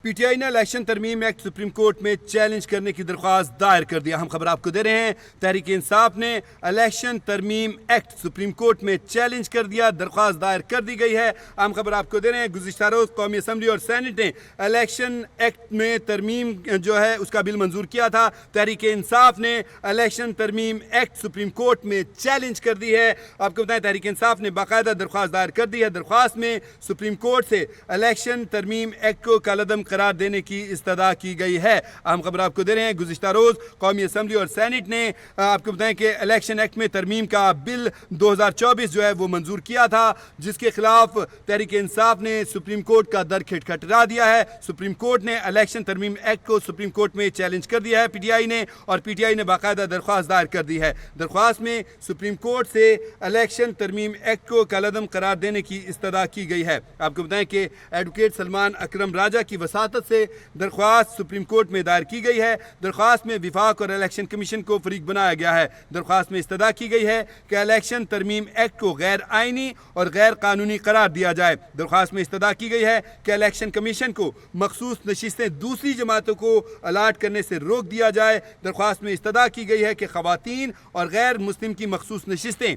PTI ने election तरमीम act supreme court में चैलेंज करने की दरख्वास्त दायर कर दिया। हम खबर आपको दे रहे हैं, तहरीक इंसाफ ने इलेक्शन तरमीम एक्ट सुप्रीम कोर्ट में चैलेंज कर दिया, दरख्वास्त दायर कर दी गई है। हम खबर आपको दे रहे हैं, गुज़िश्ता रोज़ कौमी असम्बली और सेनेट ने इलेक्शन एक्ट में तरमीम जो है उसका बिल मंजूर किया था। तहरीक इंसाफ ने इलेक्शन तरमीम एक्ट सुप्रीम कोर्ट में चैलेंज कर दी है। आपको बताएं, तहरीक इंसाफ ने बाकायदा दरख्वास्त दायर कर दी है। दरख्वास्त में सुप्रीम कोर्ट से इलेक्शन तरमीम एक्ट को कलअदम करार देने की इस्तदा की गई है। अहम खबर आपको दे रहे हैं, गुज़िश्ता रोज़ कौमी असम्बली और सेनेट ने आपको बताएं कि इलेक्शन एक्ट में तरमीम का बिल 2024 जो है वो मंजूर किया था, जिसके खिलाफ तहरीक इंसाफ ने सुप्रीम कोर्ट का दर खटखटा दिया है। सुप्रीम कोर्ट ने इलेक्शन तरमीम एक्ट को सुप्रीम कोर्ट में चैलेंज कर दिया है पीटीआई ने, और पीटीआई ने बाकायदा दरख्वास्त दायर कर दी है। दरख्वास्त में सुप्रीम कोर्ट से इलेक्शन तरमीम एक्ट को कलअदम करार देने की इस्तदा की गई है। आपको बताएं कि एडवोकेट सलमान अकरम राजा की वसातत से दरख्वास्त सुप्रीम कोर्ट में दायर की गई है। दरख्वास्त में विफाक और इलेक्शन कमीशन को फरीक बनाया गया है। दरख्वास्त में इस्तदा की गई है कि इलेक्शन तरमीम एक्ट को गैर आइनी और गैर कानूनी करार दिया जाए। दरख्वास्त में इस्तदा की गई है कि इलेक्शन कमीशन को मखसूस नशिस्तें दूसरी जमातों को अलाट करने से रोक दिया जाए। दरख्वास्त में इस्तदा की गई है कि खवातीन और गैर मुस्लिम की मखसूस नशिस्तें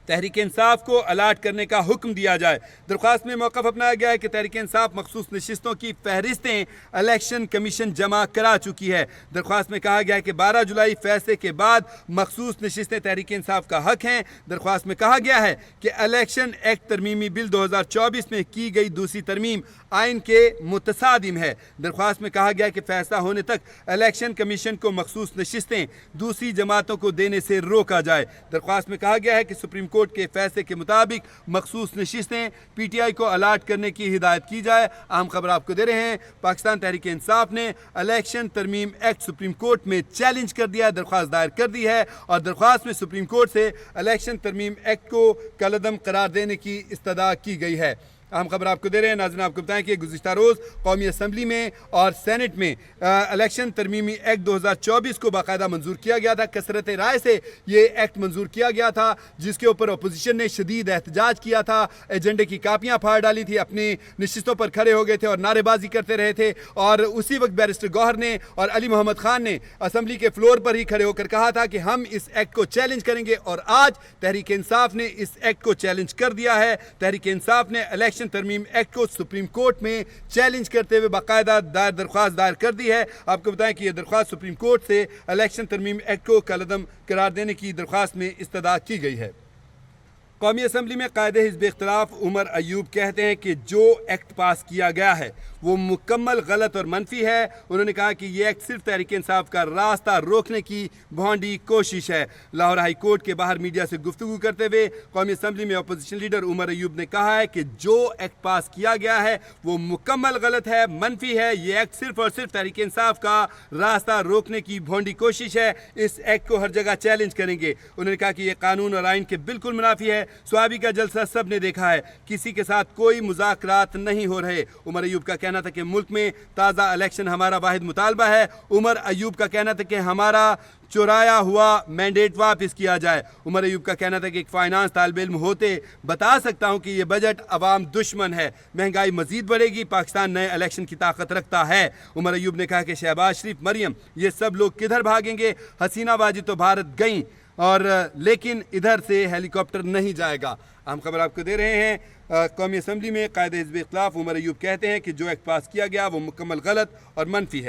तहरीक इंसाफ को अलाट करने का हुक्म दिया जाए। दरख्वास्त में मौक़िफ़ अपनाया गया है कि तहरीक इंसाफ मखसूस नशिस्तों की फहरिस्तें इलेक्शन कमीशन जमा करा चुकी है। दरख्वास्त में कहा गया है कि 12 जुलाई फैसले के बाद मखसूस नशिस्तें तहरीक इंसाफ का हक हैं। दरख्वास्त में कहा गया है कि इलेक्शन एक्ट तरमीमी बिल 2024 में की गई दूसरी तरमीम आइन के मुतसादिम है। दरख्वास्त में कहा गया है कि फैसला होने तक इलेक्शन कमीशन को मखसूस नशिस्तें दूसरी जमातों को देने से रोका जाए। दरख्वास्त में कहा गया है कि सुप्रीम कोर्ट के फैसले के मुताबिक मखसूस नशिस्तें पीटीआई को अलाट करने की हिदायत की जाए। अहम खबर आपको दे रहे हैं, पाकिस्तान तहरीक इंसाफ ने इलेक्शन तरमीम एक्ट सुप्रीम कोर्ट में चैलेंज कर दिया, दरख्वास्त दायर कर दी है, और दरख्वास्त में सुप्रीम कोर्ट से इलेक्शन तरमीम एक्ट को कलअदम करार देने की इस्तदा की गई है। अहम खबर आपको दे रहे हैं, नाज़रीन आपको बताएं कि गुज़िश्ता रोज़ कौमी असम्बली में और सेनेट में इलेक्शन तरमीमी एक्ट 2024 को बाकायदा मंजूर किया गया था। कसरत राय से ये एक्ट मंजूर किया गया था, जिसके ऊपर अपोजिशन ने शदीद एहतजाज किया था, एजेंडे की कापियाँ फाड़ डाली थी, अपनी नशिस्तों पर खड़े हो गए थे और नारेबाजी करते रहे थे। और उसी वक्त बैरिस्टर गौहर ने और अली मोहम्मद खान ने असम्बली के फ्लोर पर ही खड़े होकर कहा था कि हम इस एक्ट को चैलेंज करेंगे, और आज तहरीक इंसाफ ने इस एक्ट को चैलेंज कर दिया है। तहरीक इंसाफ ने इलेक्शन तरमीम एक्ट को सुप्रीम कोर्ट में चैलेंज करते हुए बाकायदा दरख्वास्त दायर कर दी है। आपको बताएं कि यह दरख्वास्त सुप्रीम कोर्ट से इलेक्शन तरमीम एक्ट को कलअदम करार देने की दरख्वास्त में इस्तदा की गई है। कौमी असम्बली में कायदे हिज़्ब इख्तिलाफ उमर अयूब कहते हैं कि जो एक्ट पास किया गया है वो मुकम्मल गलत और मनफी है। उन्होंने कहा कि ये एक्ट सिर्फ तहरीक इंसाफ का रास्ता रोकने की भौंडी कोशिश है। लाहौर हाई कोर्ट के बाहर मीडिया से गुफ्तगू करते हुए कौमी असम्बली में अपोजिशन लीडर उमर अयूब ने कहा है कि जो एक्ट पास किया गया है वो मुकम्मल गलत है, मनफी है। ये एक्ट सिर्फ और सिर्फ तहरीक इंसाफ का रास्ता रोकने की भौंडी कोशिश है। इस एक्ट को हर जगह चैलेंज करेंगे। उन्होंने कहा कि यह कानून और आइन के बिल्कुल मुनाफी है। स्वाबी का जलसा सब ने देखा है, किसी के साथ कोई मुज़ाकरात नहीं हो रहे। उमर अयूब का कहना था कि मुल्क में ताज़ा इलेक्शन हमारा वाहिद मुतालबा है। उमर अयूब का कहना था कि हमारा चुराया हुआ मैंडेट वापस किया जाए। उमर अयूब का कहना था कि एक फाइनेंस तालिब इल्म होते बता सकता हूँ कि ये बजट अवाम दुश्मन है, महंगाई मजीद बढ़ेगी, पाकिस्तान नए इलेक्शन की ताकत रखता है। उमर अयूब ने कहा कि शहबाज शरीफ, मरियम, ये सब लोग किधर भागेंगे? हसीना बाजी तो भारत गई, और लेकिन इधर से हेलीकॉप्टर नहीं जाएगा। हम खबर आपको दे रहे हैं, कौमी असम्बली में कायदे हिज़्ब इख्तिलाफ उमर अयूब कहते हैं कि जो एक्ट पास किया गया वो मुकम्मल गलत और मनफी है।